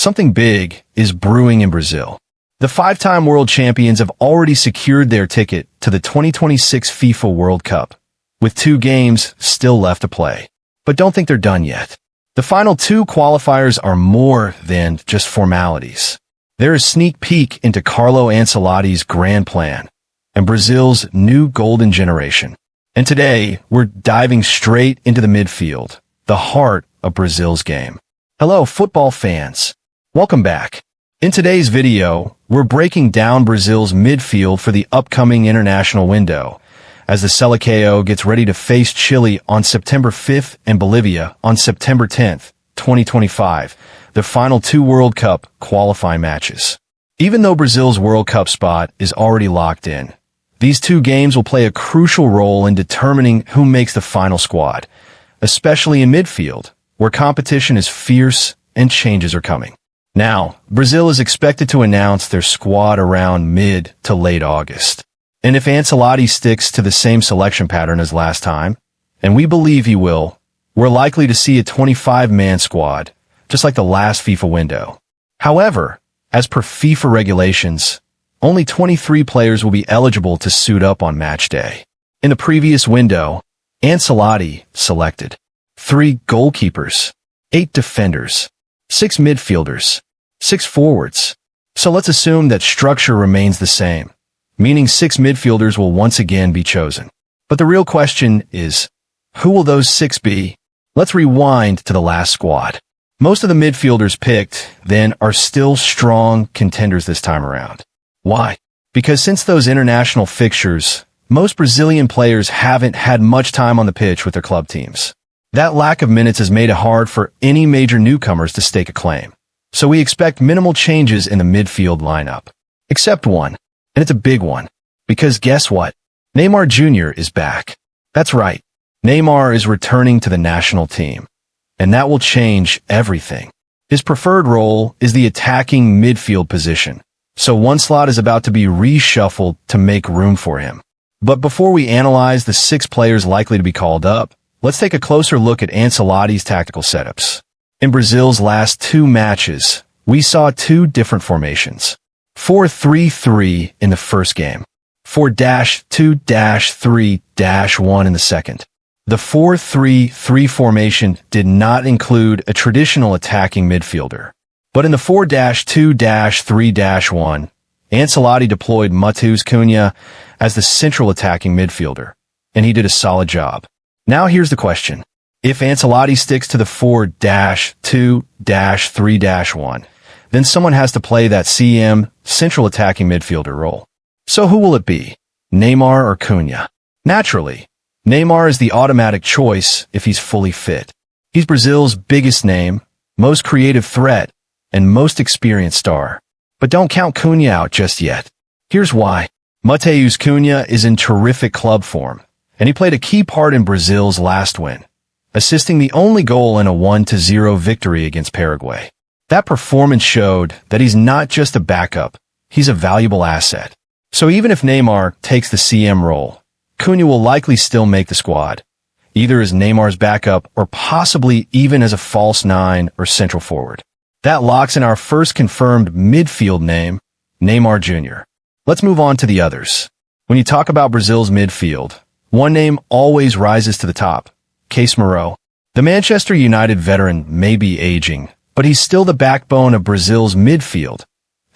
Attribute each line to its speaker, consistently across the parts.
Speaker 1: Something big is brewing in Brazil. The five-time world champions have already secured their ticket to the 2026 FIFA World Cup, with 2 games still left to play. But don't think they're done yet. The final 2 qualifiers are more than just formalities. They're a sneak peek into Carlo Ancelotti's grand plan and Brazil's new golden generation. And today, we're diving straight into the midfield, the heart of Brazil's game. Hello, football fans. Welcome back. In today's video, we're breaking down Brazil's midfield for the upcoming international window, as the Seleção gets ready to face Chile on September 5th and Bolivia on September 10th, 2025, the final 2 World Cup qualifying matches. Even though Brazil's World Cup spot is already locked in, these 2 games will play a crucial role in determining who makes the final squad, especially in midfield, where competition is fierce and changes are coming. Now, Brazil is expected to announce their squad around mid to late August. And if Ancelotti sticks to the same selection pattern as last time, and we believe he will, we're likely to see a 25-man squad, just like the last FIFA window. However, as per FIFA regulations, only 23 players will be eligible to suit up on match day. In the previous window, Ancelotti selected 3 goalkeepers, 8 defenders, 6 midfielders, 6 forwards. So let's assume that structure remains the same, meaning 6 midfielders will once again be chosen. But the real question is, who will those 6 be? Let's rewind to the last squad. Most of the midfielders picked, then, are still strong contenders this time around. Why? Because since those international fixtures, most Brazilian players haven't had much time on the pitch with their club teams. That lack of minutes has made it hard for any major newcomers to stake a claim. So we expect minimal changes in the midfield lineup. Except one, and it's a big one. Because guess what? Neymar Jr. is back. That's right. Neymar is returning to the national team. And that will change everything. His preferred role is the attacking midfield position. So one slot is about to be reshuffled to make room for him. But before we analyze the 6 players likely to be called up, let's take a closer look at Ancelotti's tactical setups. In Brazil's last 2 matches, we saw 2 different formations. 4-3-3 in the first game, 4-2-3-1 in the second. The 4-3-3 formation did not include a traditional attacking midfielder. But in the 4-2-3-1, Ancelotti deployed Matheus Cunha as the central attacking midfielder, and he did a solid job. Now here's the question. If Ancelotti sticks to the 4-2-3-1, then someone has to play that CM, central attacking midfielder role. So who will it be? Neymar or Cunha? Naturally, Neymar is the automatic choice if he's fully fit. He's Brazil's biggest name, most creative threat, and most experienced star. But don't count Cunha out just yet. Here's why. Matheus Cunha is in terrific club form, and he played a key part in Brazil's last win, assisting the only goal in a 1-0 victory against Paraguay. That performance showed that he's not just a backup, he's a valuable asset. So even if Neymar takes the CM role, Cunha will likely still make the squad, either as Neymar's backup or possibly even as a false 9 or central forward. That locks in our first confirmed midfield name, Neymar Jr. Let's move on to the others. When you talk about Brazil's midfield, one name always rises to the top, Casemiro. The Manchester United veteran may be aging, but he's still the backbone of Brazil's midfield,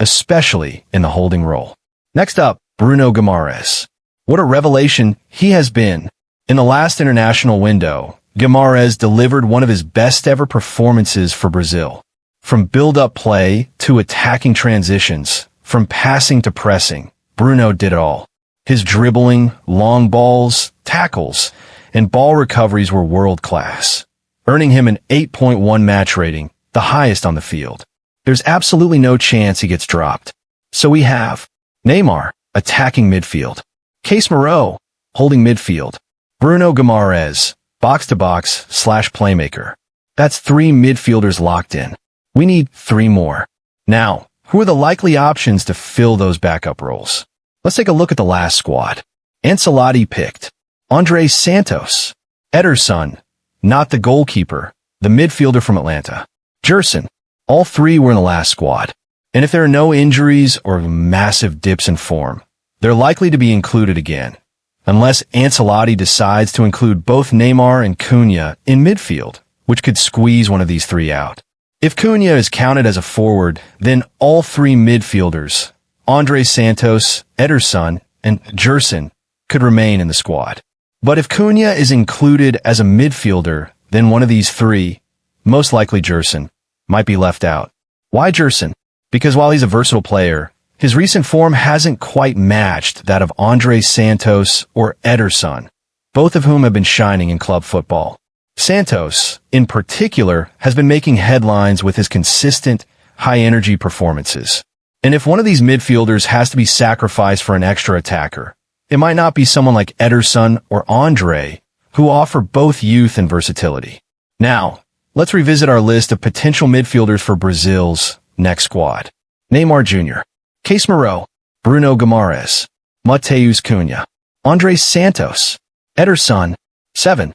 Speaker 1: especially in the holding role. Next up, Bruno Guimarães. What a revelation he has been. In the last international window, Guimaraes delivered one of his best ever performances for Brazil. From build-up play to attacking transitions, from passing to pressing, Bruno did it all. His dribbling, long balls, tackles, and ball recoveries were world-class, earning him an 8.1 match rating, the highest on the field. There's absolutely no chance he gets dropped. So we have Neymar, attacking midfield, Casemiro, holding midfield, Bruno Guimarães, box-to-box/playmaker. That's 3 midfielders locked in. We need 3 more. Now, who are the likely options to fill those backup roles? Let's take a look at the last squad. Ancelotti picked André Santos, Ederson, not the goalkeeper, the midfielder from Atlanta, Gerson, All three were in the last squad. And if there are no injuries or massive dips in form, they're likely to be included again, unless Ancelotti decides to include both Neymar and Cunha in midfield, which could squeeze one of these three out. If Cunha is counted as a forward, then all three midfielders, André Santos, Ederson, and Gerson, could remain in the squad. But if Cunha is included as a midfielder, then one of these three, most likely Gerson, might be left out. Why Gerson? Because while he's a versatile player, his recent form hasn't quite matched that of André Santos or Ederson, both of whom have been shining in club football. Santos, in particular, has been making headlines with his consistent, high-energy performances. And if one of these midfielders has to be sacrificed for an extra attacker, it might not be someone like Ederson or André, who offer both youth and versatility. Now, let's revisit our list of potential midfielders for Brazil's next squad. Neymar Jr., Casemiro, Bruno Guimarães, Matheus Cunha, André Santos, Ederson, 7.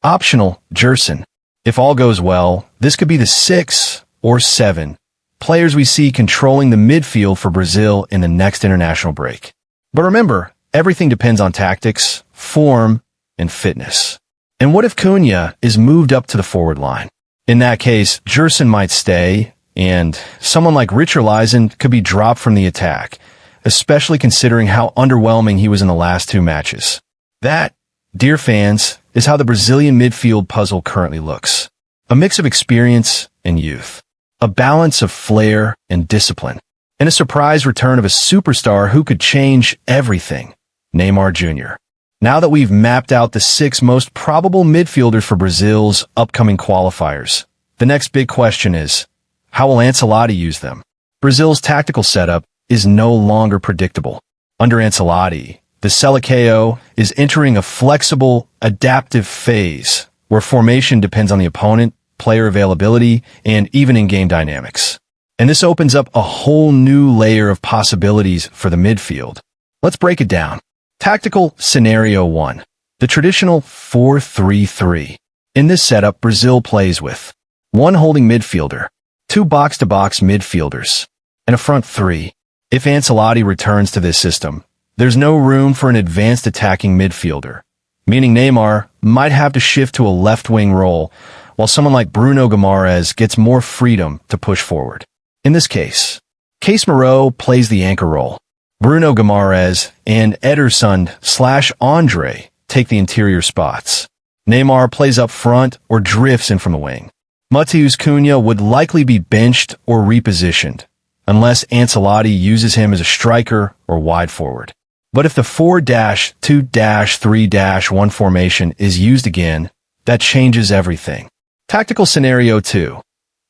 Speaker 1: Optional, Gerson. If all goes well, this could be the 6 or 7 players we see controlling the midfield for Brazil in the next international break. But remember, everything depends on tactics, form, and fitness. And what if Cunha is moved up to the forward line? In that case, Gerson might stay, and someone like Richarlison could be dropped from the attack, especially considering how underwhelming he was in the last 2 matches. That, dear fans, is how the Brazilian midfield puzzle currently looks. A mix of experience and youth. A balance of flair and discipline. And a surprise return of a superstar who could change everything. Neymar Jr. Now that we've mapped out the 6 most probable midfielders for Brazil's upcoming qualifiers, the next big question is, how will Ancelotti use them? Brazil's tactical setup is no longer predictable. Under Ancelotti, the Seleção is entering a flexible, adaptive phase where formation depends on the opponent, player availability, and even in-game dynamics. And this opens up a whole new layer of possibilities for the midfield. Let's break it down. Tactical Scenario 1. The traditional 4-3-3. In this setup, Brazil plays with 1 holding midfielder, 2 box-to-box midfielders, and a front 3. If Ancelotti returns to this system, there's no room for an advanced attacking midfielder, meaning Neymar might have to shift to a left-wing role, while someone like Bruno Guimarães gets more freedom to push forward. In this case, Casemiro plays the anchor role. Bruno Guimarães and Ederson/André take the interior spots. Neymar plays up front or drifts in from the wing. Matheus Cunha would likely be benched or repositioned, unless Ancelotti uses him as a striker or wide forward. But if the 4-2-3-1 formation is used again, that changes everything. Tactical Scenario 2.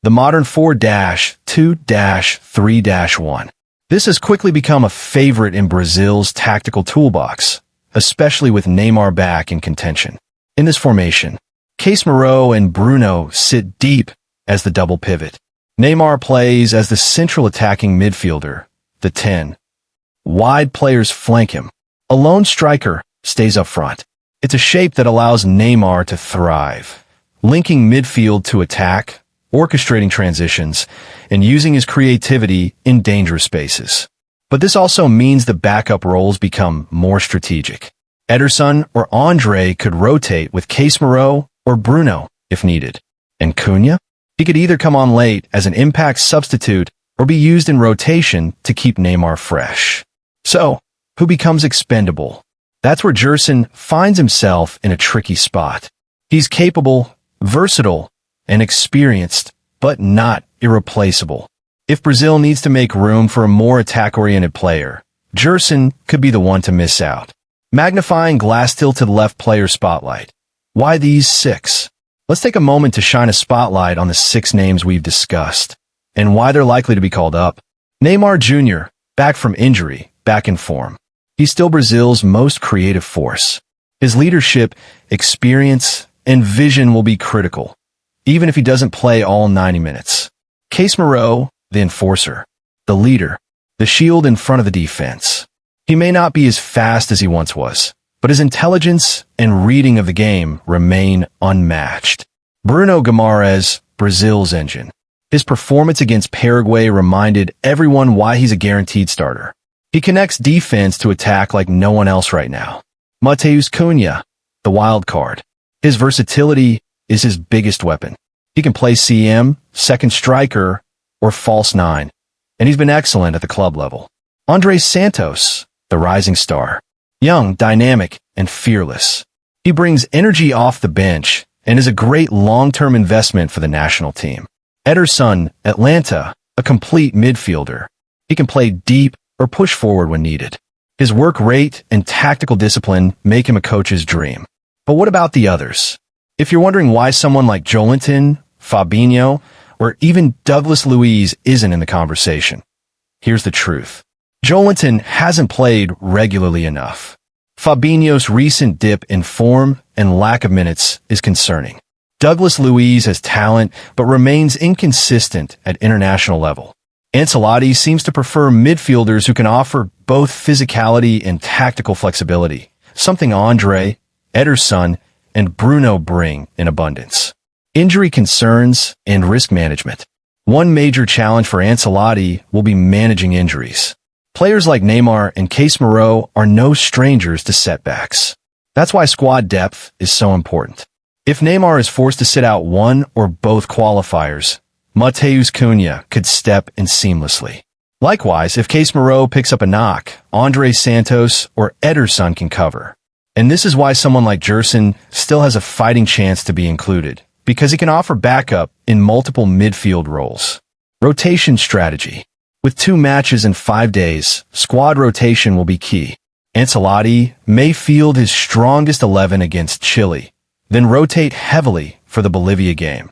Speaker 1: The modern 4-2-3-1. This has quickly become a favorite in Brazil's tactical toolbox, especially with Neymar back in contention. In this formation, Casemiro and Bruno sit deep as the double pivot. Neymar plays as the central attacking midfielder, the 10. Wide players flank him. A lone striker stays up front. It's a shape that allows Neymar to thrive, linking midfield to attack, orchestrating transitions, and using his creativity in dangerous spaces. But this also means the backup roles become more strategic. Ederson or André could rotate with Casemiro or Bruno if needed. And Cunha? He could either come on late as an impact substitute or be used in rotation to keep Neymar fresh. So, who becomes expendable? That's where Gerson finds himself in a tricky spot. He's capable, versatile, and experienced, but not irreplaceable. If Brazil needs to make room for a more attack-oriented player, Gerson could be the one to miss out. Magnifying glass-tilted left player spotlight. Why these 6? Let's take a moment to shine a spotlight on the 6 names we've discussed, and why they're likely to be called up. Neymar Jr., back from injury, back in form. He's still Brazil's most creative force. His leadership, experience, and vision will be critical, even if he doesn't play all 90 minutes. Casemiro, the enforcer, the leader, the shield in front of the defense. He may not be as fast as he once was, but his intelligence and reading of the game remain unmatched. Bruno Guimarães, Brazil's engine. His performance against Paraguay reminded everyone why he's a guaranteed starter. He connects defense to attack like no one else right now. Matheus Cunha, the wild card. His versatility is his biggest weapon. He can play CM, second striker, or false nine, and he's been excellent at the club level. André Santos, the rising star. Young, dynamic, and fearless. He brings energy off the bench and is a great long-term investment for the national team. Ederson, Atlanta, a complete midfielder. He can play deep or push forward when needed. His work rate and tactical discipline make him a coach's dream. But what about the others? If you're wondering why someone like Joelinton, Fabinho, or even Douglas Luiz isn't in the conversation, here's the truth. Joelinton hasn't played regularly enough. Fabinho's recent dip in form and lack of minutes is concerning. Douglas Luiz has talent but remains inconsistent at international level. Ancelotti seems to prefer midfielders who can offer both physicality and tactical flexibility, something André, Ederson, and Bruno bring in abundance. Injury concerns and risk management. One major challenge for Ancelotti will be managing injuries. Players like Neymar and Casemiro are no strangers to setbacks. That's why squad depth is so important. If Neymar is forced to sit out one or both qualifiers, Matheus Cunha could step in seamlessly. Likewise, if Casemiro picks up a knock, André Santos or Ederson can cover. And this is why someone like Gerson still has a fighting chance to be included, because he can offer backup in multiple midfield roles. Rotation strategy. With 2 matches in 5 days, squad rotation will be key. Ancelotti may field his strongest 11 against Chile, then rotate heavily for the Bolivia game,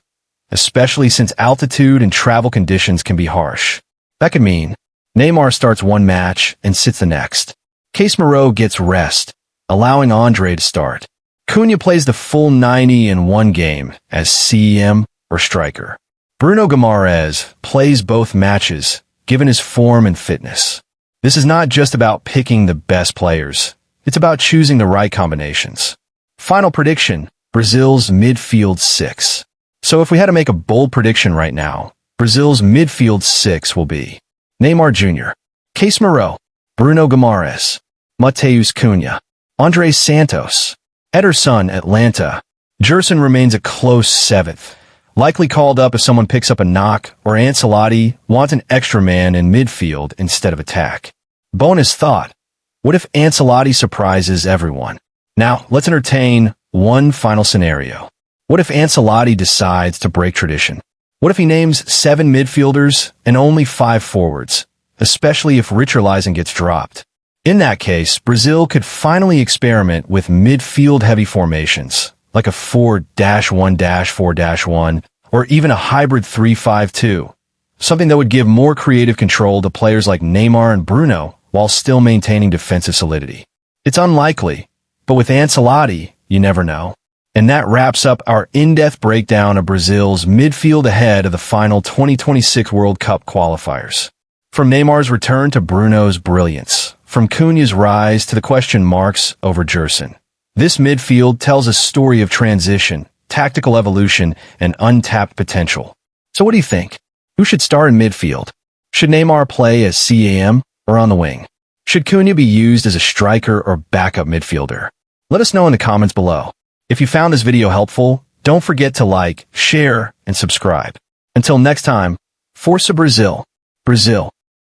Speaker 1: especially since altitude and travel conditions can be harsh. That could mean Neymar starts one match and sits the next. Casemiro gets rest, allowing André to start. Cunha plays the full 90 in one game as CM or striker. Bruno Guimarães plays both matches, given his form and fitness. This is not just about picking the best players. It's about choosing the right combinations. Final prediction, Brazil's midfield 6. So if we had to make a bold prediction right now, Brazil's midfield 6 will be Neymar Jr., Casemiro, Bruno Guimarães, Matheus Cunha, André Santos, Ederson, Atlanta. Gerson remains a close 7th, likely called up if someone picks up a knock or Ancelotti wants an extra man in midfield instead of attack. Bonus thought, what if Ancelotti surprises everyone? Now, let's entertain one final scenario. What if Ancelotti decides to break tradition? What if he names 7 midfielders and only 5 forwards, especially if Richarlison gets dropped? In that case, Brazil could finally experiment with midfield-heavy formations, like a 4-1-4-1, or even a hybrid 3-5-2, something that would give more creative control to players like Neymar and Bruno while still maintaining defensive solidity. It's unlikely, but with Ancelotti, you never know. And that wraps up our in-depth breakdown of Brazil's midfield ahead of the final 2026 World Cup qualifiers. From Neymar's return to Bruno's brilliance, from Cunha's rise to the question marks over Gerson. This midfield tells a story of transition, tactical evolution, and untapped potential. So what do you think? Who should start in midfield? Should Neymar play as CAM or on the wing? Should Cunha be used as a striker or backup midfielder? Let us know in the comments below. If you found this video helpful, don't forget to like, share, and subscribe. Until next time, Força Brazil, Brazil.